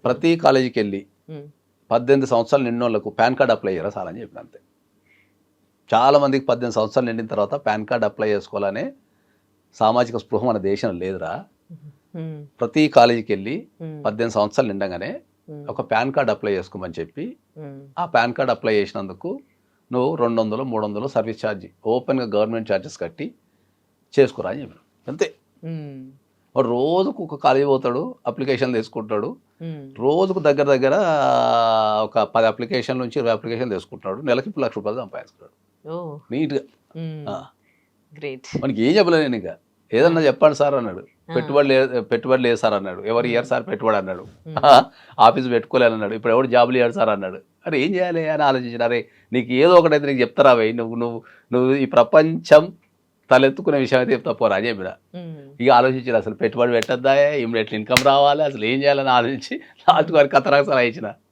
ప్రతి కాలేజీకి వెళ్ళి ఉమ్, 18 సంవత్సరాలు నిన్నోళ్ళకు పాన్ కార్డ్ అప్లై చేయరా సార్ అని చెప్పిన అంతే. చాలా మందికి 18 సంవత్సరాలు నిండిన తర్వాత పాన్ కార్డ్ అప్లై చేసుకోవాలనే సామాజిక స్పృహ మన దేశంలో లేదురా. ఉమ్, ప్రతి కాలేజీకి వెళ్ళి ఉమ్, 18 సంవత్సరాలు నిండగానే ఉమ్, ఒక పాన్ కార్డ్ అప్లై చేసుకోమని చెప్పి ఉమ్, ఆ పాన్ కార్డ్ అప్లై చేసినందుకు నువ్వు 200 300 సర్వీస్ ఛార్జ్ ఓపెన్గా గవర్నమెంట్ ఛార్జెస్ కట్టి చేసుకురా అని చెప్పాను అంతే. ఉమ్, వాడు రోజుకు ఒక కాలేజీ పోతాడు, అప్లికేషన్ తీసుకుంటాడు. ఉమ్. రోజుకు దగ్గర దగ్గర ఒక 10 అప్లికేషన్ నుంచి 20 అప్లికేషన్ తీసుకుంటాడు. నెలకి ఇప్పుడు ₹1,00,000 సంపాదిస్తాడు ఓ నీట్గా. గ్రేట్. మనకి ఏం చెప్పలేదు నేను ఇంకా. ఏదన్నా చెప్పండి సార్ అన్నాడు. పెట్టుబడి లేదు సార్ అన్నాడు. ఎవరు ఇయ్యారు సార్ పెట్టుబడి అన్నాడు. ఆఫీస్ పెట్టుకోలేను అన్నాడు. ఇప్పుడు ఎవరు జాబులు ఇయ్యాడు సార్ అన్నాడు. అరే ఏం చేయాలి అని ఆలోచించిన. అరే నీకు ఏదో ఒకటైతే నీకు చెప్తారా భయ్, నువ్వు ఈ ప్రపంచం తలెత్తుకునే విషయం అయితే చెప్తా పోరా అని చెప్పిన. ఇక ఆలోచించారు అసలు పెట్టుబడి పెట్టద్దా, ఇమ్మీడియట్ ఇన్కమ్ రావాలి, అసలు ఏం చేయాలని ఆలోచించి లాస్ట్ వారికి కథరాకు సలహా ఇచ్చిన.